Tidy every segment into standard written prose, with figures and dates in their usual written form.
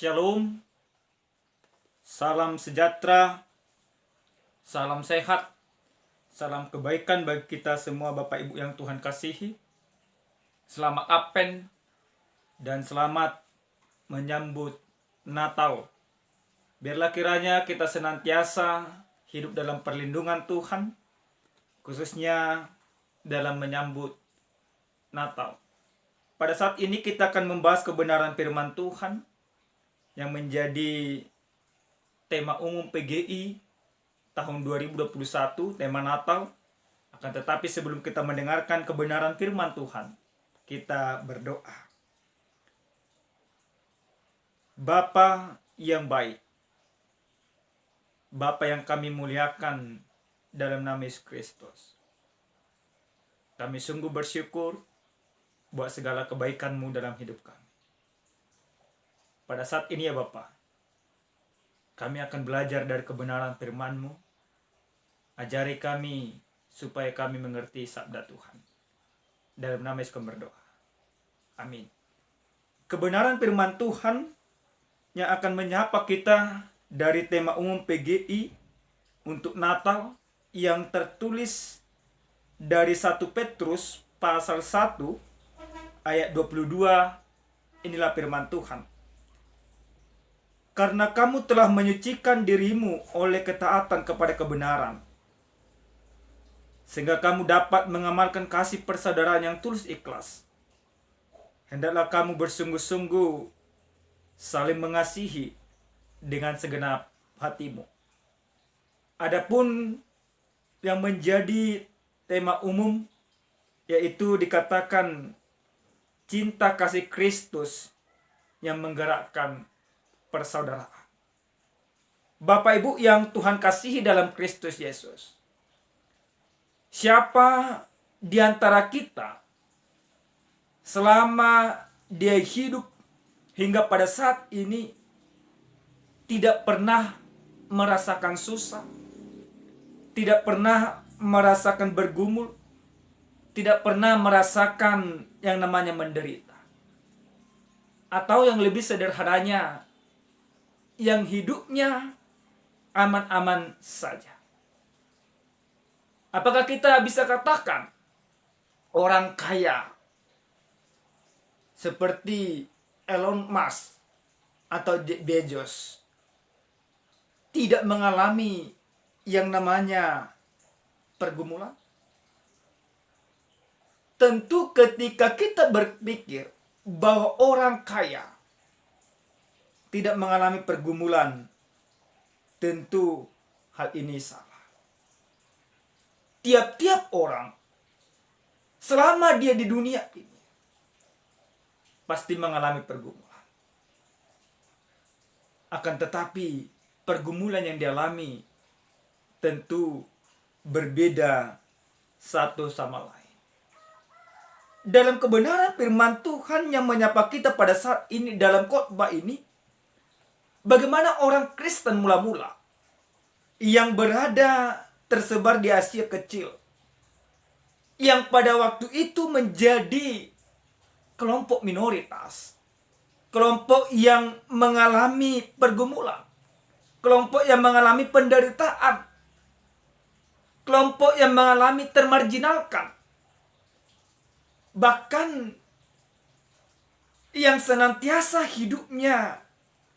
Shalom, salam sejahtera, salam sehat, salam kebaikan bagi kita semua Bapak Ibu yang Tuhan kasihi. Selamat Advent dan selamat menyambut Natal. Biarlah kiranya kita senantiasa hidup dalam perlindungan Tuhan, khususnya dalam menyambut Natal. Pada saat ini kita akan membahas kebenaran firman Tuhan yang menjadi tema umum PGI tahun 2021, tema Natal. Akan tetapi sebelum kita mendengarkan kebenaran firman Tuhan, kita berdoa. Bapa yang baik, Bapa yang kami muliakan dalam nama Yesus Kristus, kami sungguh bersyukur buat segala kebaikan-Mu dalam hidup kami. Pada saat ini ya Bapa, kami akan belajar dari kebenaran firman-Mu. Ajari kami supaya kami mengerti sabda Tuhan. Dalam nama Yesus kami berdoa. Amin. Kebenaran firman Tuhan yang akan menyapa kita dari tema umum PGI untuk Natal yang tertulis dari 1 Petrus pasal 1 ayat 22. Inilah firman Tuhan. Karena kamu telah menyucikan dirimu oleh ketaatan kepada kebenaran, sehingga kamu dapat mengamalkan kasih persaudaraan yang tulus ikhlas. Hendaklah kamu bersungguh-sungguh saling mengasihi dengan segenap hatimu. Adapun yang menjadi tema umum, yaitu dikatakan cinta kasih Kristus yang menggerakkan persaudaraan. Bapak Ibu yang Tuhan kasihi dalam Kristus Yesus, siapa di antara kita selama dia hidup hingga pada saat ini tidak pernah merasakan susah, tidak pernah merasakan bergumul, tidak pernah merasakan yang namanya menderita? Atau yang lebih sederhananya, yang hidupnya aman-aman saja. Apakah kita bisa katakan orang kaya seperti Elon Musk atau Jeff Bezos tidak mengalami yang namanya pergumulan? Tentu ketika kita berpikir bahwa orang kaya tidak mengalami pergumulan, tentu hal ini salah. Tiap-tiap orang selama dia di dunia ini pasti mengalami pergumulan. Akan tetapi pergumulan yang dialami tentu berbeda satu sama lain. Dalam kebenaran firman Tuhan yang menyapa kita pada saat ini dalam khotbah ini, bagaimana orang Kristen mula-mula yang berada tersebar di Asia kecil, yang pada waktu itu menjadi kelompok minoritas, kelompok yang mengalami pergumulan, kelompok yang mengalami penderitaan, kelompok yang mengalami termarginalkan, bahkan yang senantiasa hidupnya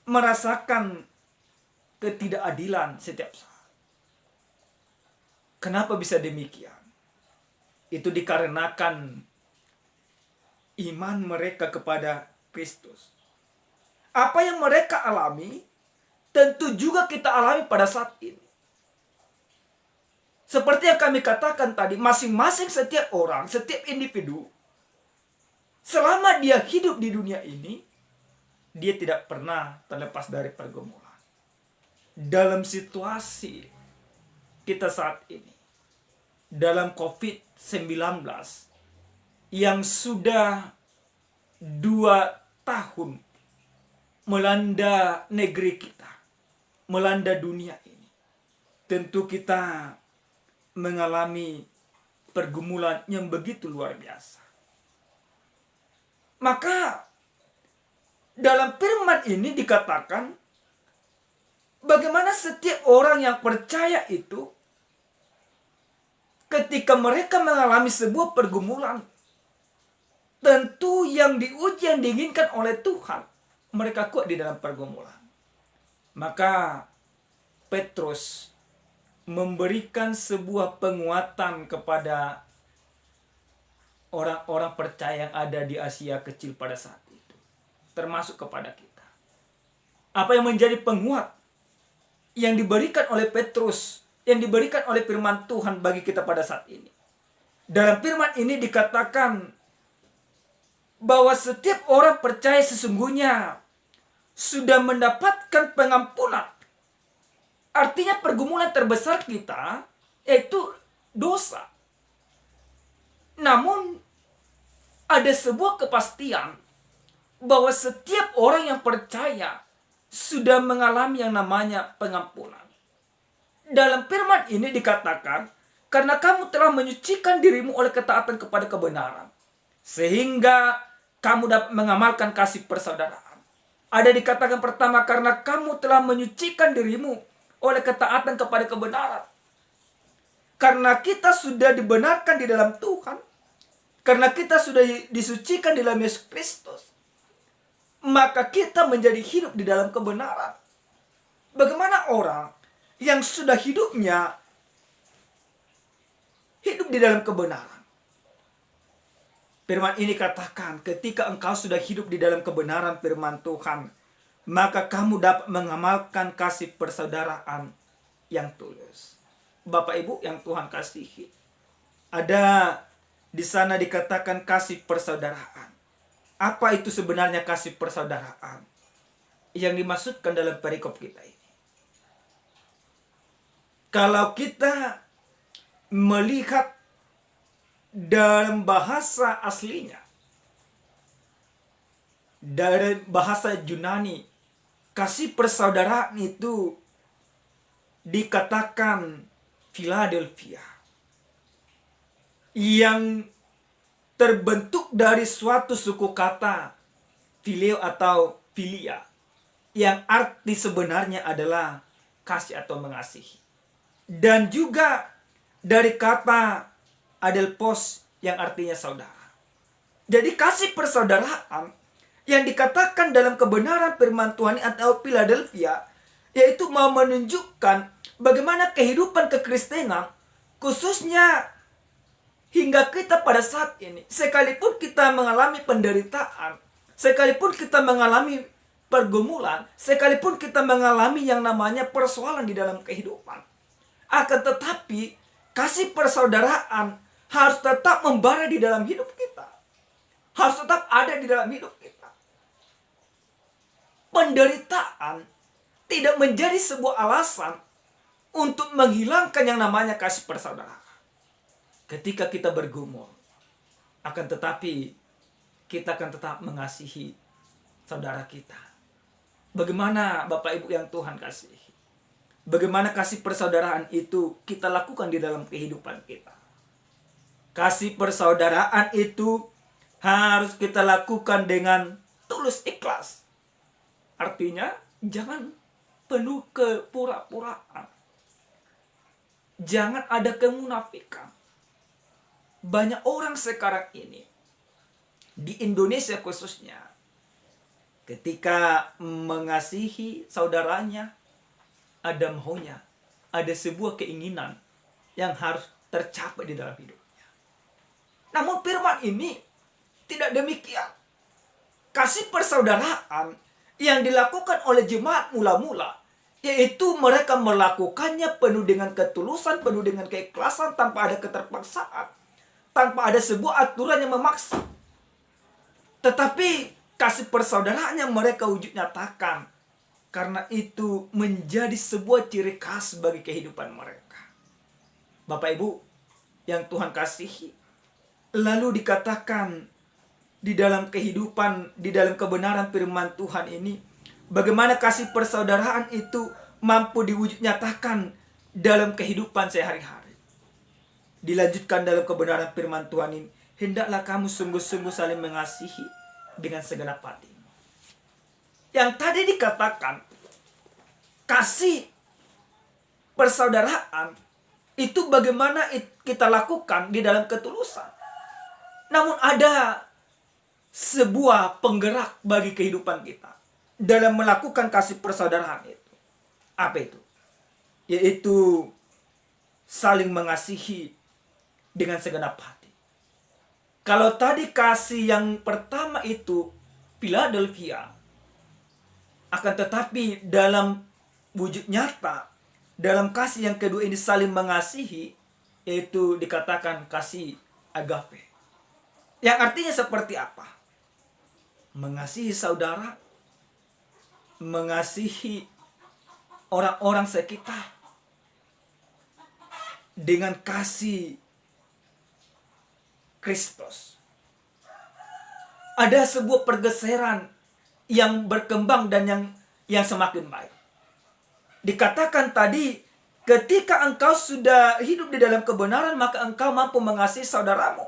merasakan ketidakadilan setiap saat. Kenapa bisa demikian? Itu dikarenakan iman mereka kepada Kristus. Apa yang mereka alami, tentu juga kita alami pada saat ini. Seperti yang kami katakan tadi, masing-masing setiap orang, setiap individu, selama dia hidup di dunia ini, dia tidak pernah terlepas dari pergumulan. Dalam situasi kita saat ini, dalam COVID-19 yang sudah 2 tahun melanda negeri kita, melanda dunia ini, tentu kita mengalami pergumulan yang begitu luar biasa. Maka Dalam firman ini dikatakan bagaimana setiap orang yang percaya itu ketika mereka mengalami sebuah pergumulan, tentu yang diuji, yang diinginkan oleh Tuhan, mereka kuat di dalam pergumulan. Maka Petrus memberikan sebuah penguatan kepada orang-orang percaya yang ada di Asia kecil pada saat itu, termasuk kepada kita. Apa yang menjadi penguat yang diberikan oleh Petrus, yang diberikan oleh firman Tuhan bagi kita pada saat ini? Dalam firman ini dikatakan bahwa setiap orang percaya sesungguhnya sudah mendapatkan pengampunan. Artinya pergumulan terbesar kita yaitu dosa. Namun ada sebuah kepastian bahwa setiap orang yang percaya sudah mengalami yang namanya pengampunan. Dalam firman ini dikatakan, karena kamu telah menyucikan dirimu oleh ketaatan kepada kebenaran, sehingga kamu dapat mengamalkan kasih persaudaraan. Ada dikatakan pertama, karena kamu telah menyucikan dirimu oleh ketaatan kepada kebenaran. Karena kita sudah dibenarkan di dalam Tuhan, karena kita sudah disucikan di dalam Yesus Kristus, maka kita menjadi hidup di dalam kebenaran. Bagaimana orang yang sudah hidupnya hidup di dalam kebenaran? Firman ini katakan, ketika engkau sudah hidup di dalam kebenaran firman Tuhan, maka kamu dapat mengamalkan kasih persaudaraan yang tulus. Bapak Ibu yang Tuhan kasihi, ada di sana dikatakan kasih persaudaraan. Apa itu sebenarnya kasih persaudaraan yang dimaksudkan dalam perikop kita ini? Kalau kita melihat dalam bahasa aslinya, dari bahasa Yunani, kasih persaudaraan itu dikatakan Philadelphia, yang terbentuk dari suatu suku kata phileo atau philia, yang arti sebenarnya adalah kasih atau mengasihi. Dan juga dari kata adelphos yang artinya saudara. Jadi kasih persaudaraan yang dikatakan dalam kebenaran firman Tuhan atau Philadelphia, yaitu mau menunjukkan bagaimana kehidupan kekristenan, khususnya hingga kita pada saat ini, sekalipun kita mengalami penderitaan, sekalipun kita mengalami pergumulan, sekalipun kita mengalami yang namanya persoalan di dalam kehidupan, akan tetapi kasih persaudaraan harus tetap membara di dalam hidup kita, harus tetap ada di dalam hidup kita. Penderitaan tidak menjadi sebuah alasan untuk menghilangkan yang namanya kasih persaudaraan. Ketika kita bergumul, akan tetapi kita akan tetap mengasihi saudara kita. Bagaimana Bapak Ibu yang Tuhan kasihi? Bagaimana kasih persaudaraan itu kita lakukan di dalam kehidupan kita? Kasih persaudaraan itu harus kita lakukan dengan tulus ikhlas. Artinya jangan penuh kepura-puraan. Jangan ada kemunafikan. Banyak orang sekarang ini, di Indonesia khususnya, ketika mengasihi saudaranya, ada maunya, ada sebuah keinginan yang harus tercapai di dalam hidupnya. Namun firman ini tidak demikian. Kasih persaudaraan yang dilakukan oleh jemaat mula-mula, yaitu mereka melakukannya penuh dengan ketulusan, penuh dengan keikhlasan, tanpa ada keterpaksaan, tanpa ada sebuah aturan yang memaksa. Tetapi kasih persaudaraan yang mereka wujud nyatakan, karena itu menjadi sebuah ciri khas bagi kehidupan mereka. Bapak Ibu yang Tuhan kasihi, lalu dikatakan di dalam kehidupan, di dalam kebenaran firman Tuhan ini, bagaimana kasih persaudaraan itu mampu diwujud nyatakan dalam kehidupan sehari-hari. Dilanjutkan dalam kebenaran firman Tuhan ini, hendaklah kamu sungguh-sungguh saling mengasihi dengan segenap hatimu. Yang tadi dikatakan kasih persaudaraan itu bagaimana kita lakukan di dalam ketulusan. Namun ada sebuah penggerak bagi kehidupan kita dalam melakukan kasih persaudaraan itu. Apa itu? Yaitu saling mengasihi dengan segenap hati. Kalau tadi kasih yang pertama itu Philadelphia, akan tetapi dalam wujud nyata, dalam kasih yang kedua ini saling mengasihi, yaitu dikatakan kasih agape. Yang artinya seperti apa? Mengasihi saudara, mengasihi orang-orang sekitar dengan kasih Kristus. Ada sebuah pergeseran yang berkembang dan yang semakin baik. Dikatakan tadi, ketika engkau sudah hidup di dalam kebenaran, maka engkau mampu mengasihi saudaramu.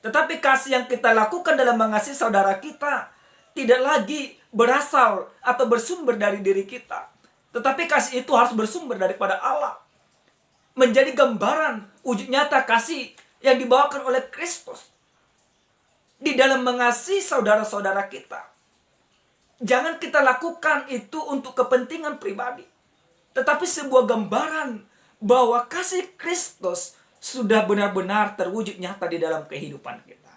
Tetapi kasih yang kita lakukan dalam mengasihi saudara kita tidak lagi berasal atau bersumber dari diri kita. Tetapi kasih itu harus bersumber daripada Allah. Menjadi gambaran wujud nyata kasih yang dibawakan oleh Kristus di dalam mengasihi saudara-saudara kita. Jangan kita lakukan itu untuk kepentingan pribadi, tetapi sebuah gambaran bahwa kasih Kristus sudah benar-benar terwujud nyata di dalam kehidupan kita.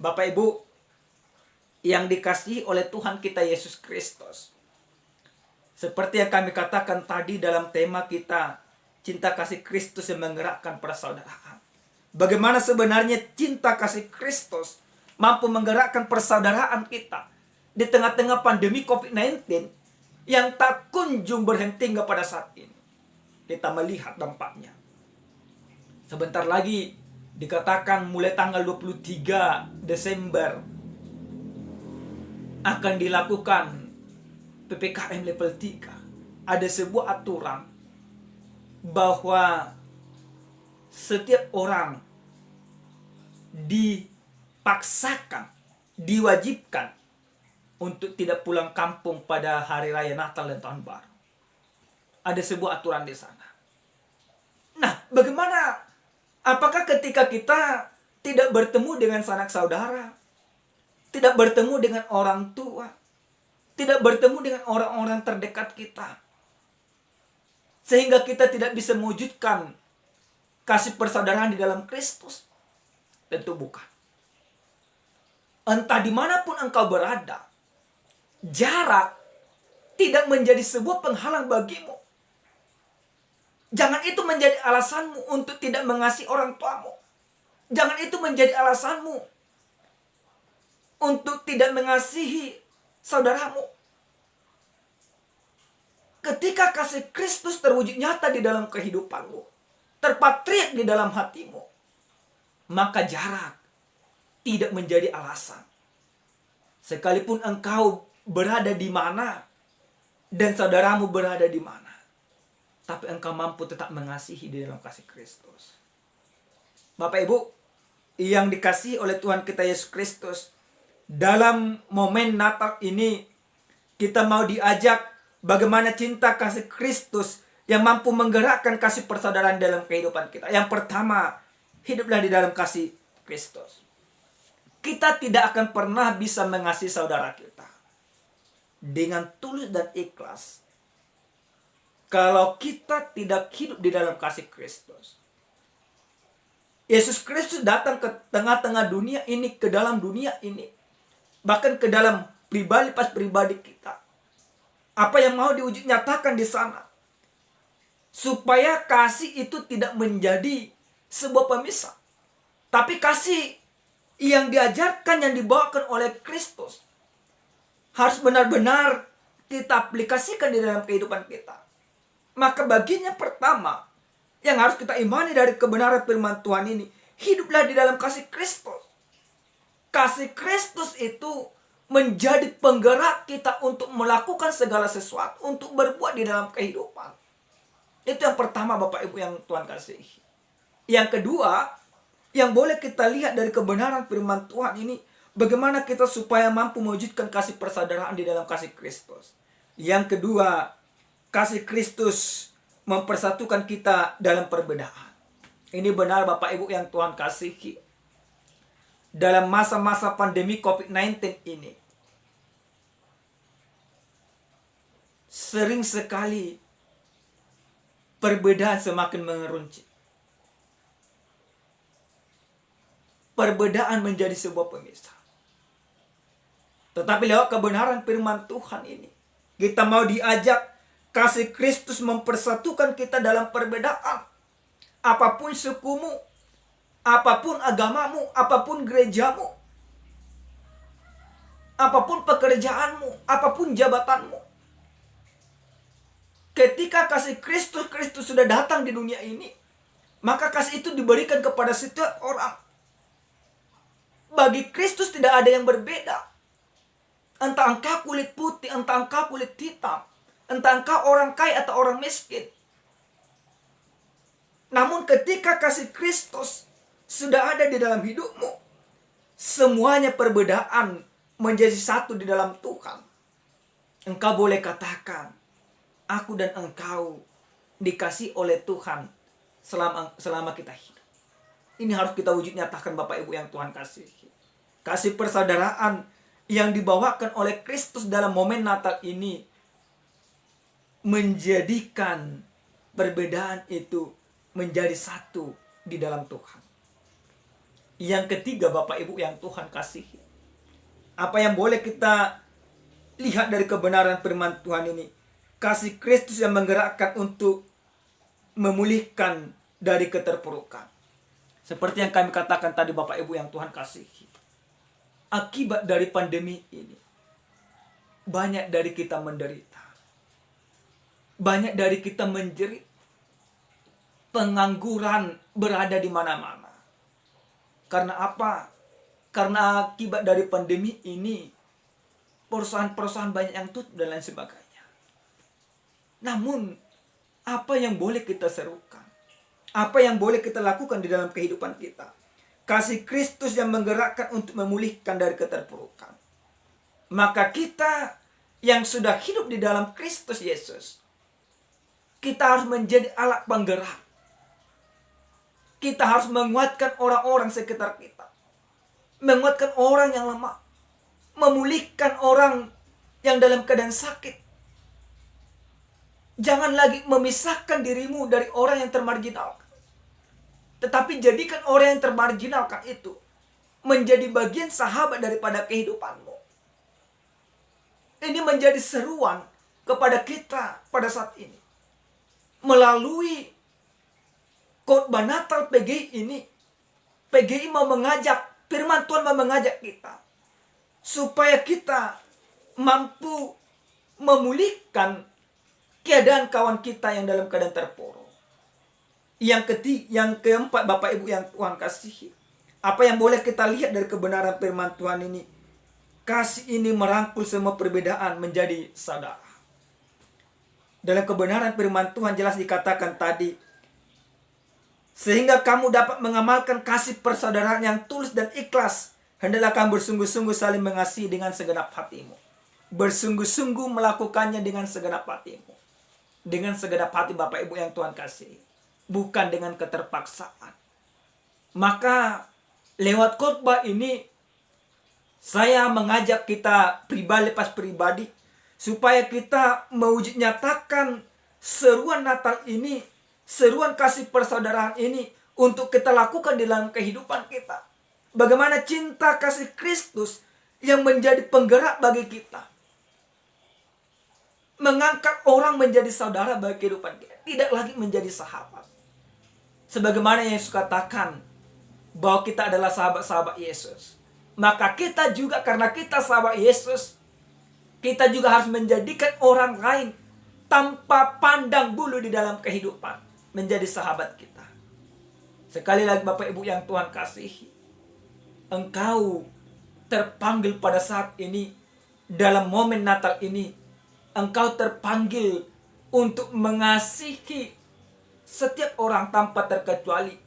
Bapak Ibu yang dikasihi oleh Tuhan kita Yesus Kristus, seperti yang kami katakan tadi dalam tema kita, cinta kasih Kristus yang menggerakkan persaudaraan. Bagaimana sebenarnya cinta kasih Kristus mampu menggerakkan persaudaraan kita di tengah-tengah pandemi COVID-19 yang tak kunjung berhenti hingga pada saat ini. Kita melihat dampaknya. Sebentar lagi dikatakan mulai tanggal 23 Desember akan dilakukan PPKM level 3. Ada sebuah aturan bahwa setiap orang dipaksakan, diwajibkan untuk tidak pulang kampung pada hari raya Natal dan Tahun Baru. Ada sebuah aturan di sana. Nah, bagaimana? Apakah ketika kita tidak bertemu dengan sanak saudara, tidak bertemu dengan orang tua, tidak bertemu dengan orang-orang terdekat kita, sehingga kita tidak bisa mewujudkan kasih persaudaraan di dalam Kristus? Tentu bukan. Entah dimanapun engkau berada, jarak tidak menjadi sebuah penghalang bagimu. Jangan itu menjadi alasanmu untuk tidak mengasihi orang tuamu. Jangan itu menjadi alasanmu untuk tidak mengasihi saudaramu. Ketika kasih Kristus terwujud nyata di dalam kehidupanmu, terpatriak di dalam hatimu, maka jarak tidak menjadi alasan. Sekalipun engkau berada di mana dan saudaramu berada di mana, tapi engkau mampu tetap mengasihi di dalam kasih Kristus. Bapak Ibu yang dikasihi oleh Tuhan kita Yesus Kristus, dalam momen Natal ini kita mau diajak bagaimana cinta kasih Kristus yang mampu menggerakkan kasih persaudaraan dalam kehidupan kita. Yang pertama, hiduplah di dalam kasih Kristus. Kita tidak akan pernah bisa mengasihi saudara kita dengan tulus dan ikhlas kalau kita tidak hidup di dalam kasih Kristus. Yesus Kristus datang ke tengah-tengah dunia ini, ke dalam dunia ini, bahkan ke dalam pribadi kita. Apa yang mau diwujud nyatakan di sana, supaya kasih itu tidak menjadi sebuah pemisah, tapi kasih yang diajarkan, yang dibawakan oleh Kristus harus benar-benar kita aplikasikan di dalam kehidupan kita. Maka bagian pertama yang harus kita imani dari kebenaran firman Tuhan ini, hiduplah di dalam kasih Kristus. Kasih Kristus itu menjadi penggerak kita untuk melakukan segala sesuatu, untuk berbuat di dalam kehidupan. Itu yang pertama Bapak Ibu yang Tuhan kasihi. Yang kedua, yang boleh kita lihat dari kebenaran firman Tuhan ini, Bagaimana kita supaya mampu mewujudkan kasih persaudaraan di dalam kasih Kristus? Yang kedua, kasih Kristus mempersatukan kita dalam perbedaan. Ini benar Bapak Ibu yang Tuhan kasihi. Dalam masa-masa pandemi COVID-19 ini, sering sekali perbedaan semakin mengeruncit. Perbedaan menjadi sebuah pemisah. Tetapi lewat kebenaran firman Tuhan ini, kita mau diajak kasih Kristus mempersatukan kita dalam perbedaan. Apapun sukumu, apapun agamamu, apapun gerejamu, apapun pekerjaanmu, apapun jabatanmu. Ketika kasih Kristus sudah datang di dunia ini, maka kasih itu diberikan kepada setiap orang. Bagi Kristus tidak ada yang berbeda. Entah engkau kulit putih, entah engkau kulit hitam, entah engkau orang kaya atau orang miskin. Namun ketika kasih Kristus sudah ada di dalam hidupmu, semuanya perbedaan menjadi satu di dalam Tuhan. Engkau boleh katakan, aku dan engkau dikasih oleh Tuhan selama kita hidup. Ini harus kita wujud nyatakan Bapak Ibu yang Tuhan kasihi. Kasih persaudaraan yang dibawakan oleh Kristus dalam momen Natal ini menjadikan perbedaan itu menjadi satu di dalam Tuhan. Yang ketiga Bapak Ibu yang Tuhan kasihi, apa yang boleh kita lihat dari kebenaran firman Tuhan ini? Kasih Kristus yang menggerakkan untuk memulihkan dari keterpurukan. Seperti yang kami katakan tadi Bapak Ibu yang Tuhan kasihi. Akibat dari pandemi ini, banyak dari kita menderita. Banyak dari kita menjerit. Pengangguran berada di mana-mana. Karena apa? Karena akibat dari pandemi ini, perusahaan-perusahaan banyak yang tutup dan lain sebagainya. Namun, apa yang boleh kita serukan? Apa yang boleh kita lakukan di dalam kehidupan kita? Kasih Kristus yang menggerakkan untuk memulihkan dari keterpurukan. Maka kita yang sudah hidup di dalam Kristus Yesus, kita harus menjadi alat penggerak. Kita harus menguatkan orang-orang sekitar kita. Menguatkan orang yang lemah. Memulihkan orang yang dalam keadaan sakit. Jangan lagi memisahkan dirimu dari orang yang termarginalkan. Tetapi jadikan orang yang termarginalkan itu menjadi bagian sahabat daripada kehidupanmu. Ini menjadi seruan kepada kita pada saat ini. Melalui khotbah Natal PGI ini, PGI mau mengajak, firman Tuhan mau mengajak kita supaya kita mampu memulihkan keadaan kawan kita yang dalam keadaan terpuruk. Yang keempat Bapak Ibu yang Tuhan kasihi, apa yang boleh kita lihat dari kebenaran firman Tuhan ini? Kasih ini merangkul semua perbedaan menjadi saudara. Dalam kebenaran firman Tuhan jelas dikatakan tadi, sehingga kamu dapat mengamalkan kasih persaudaraan yang tulus dan ikhlas, hendaklah kamu bersungguh-sungguh saling mengasihi dengan segenap hatimu. Bersungguh-sungguh melakukannya dengan segenap hatimu. Dengan segenap hati Bapak Ibu yang Tuhan kasihi. Bukan dengan keterpaksaan. Maka lewat khotbah ini saya mengajak kita pribadi supaya kita mewujud nyatakan seruan Natal ini, seruan kasih persaudaraan ini untuk kita lakukan di dalam kehidupan kita. Bagaimana cinta kasih Kristus yang menjadi penggerak bagi kita. Mengangkat orang menjadi saudara bagi kehidupan kita. Tidak lagi menjadi sahabat. Sebagaimana Yesus katakan bahwa kita adalah sahabat-sahabat Yesus. Maka kita juga karena kita sahabat Yesus, kita juga harus menjadikan orang lain tanpa pandang bulu di dalam kehidupan menjadi sahabat kita. Sekali lagi Bapak Ibu yang Tuhan kasihi, engkau terpanggil pada saat ini, dalam momen Natal ini, engkau terpanggil untuk mengasihi setiap orang tanpa terkecuali.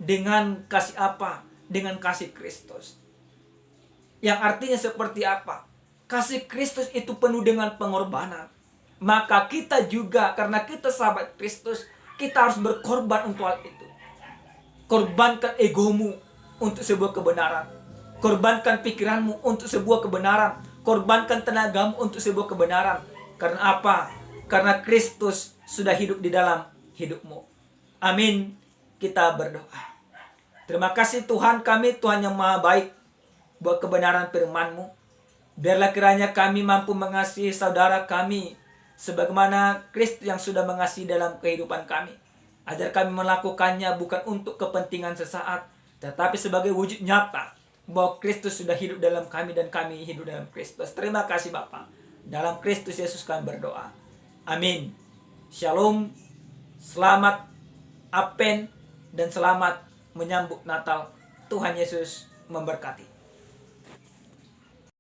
Dengan kasih apa? Dengan kasih Kristus. Yang artinya seperti apa? Kasih Kristus itu penuh dengan pengorbanan. Maka kita juga, karena kita sahabat Kristus, kita harus berkorban untuk hal itu. Korbankan egomu untuk sebuah kebenaran. Korbankan pikiranmu untuk sebuah kebenaran. Korbankan tenagamu untuk sebuah kebenaran. Karena apa? Karena Kristus sudah hidup di dalam hidupmu. Amin. Kita berdoa. Terima kasih Tuhan kami, Tuhan yang maha baik, buat kebenaran firman-Mu. Biarlah kiranya kami mampu mengasihi saudara kami sebagaimana Kristus yang sudah mengasihi dalam kehidupan kami. Ajar kami melakukannya bukan untuk kepentingan sesaat, tetapi sebagai wujud nyata bahwa Kristus sudah hidup dalam kami dan kami hidup dalam Kristus. Terima kasih Bapa. Dalam Kristus Yesus kami berdoa. Amin. Shalom. Selamat Advent dan selamat menyambut Natal. Tuhan Yesus memberkati.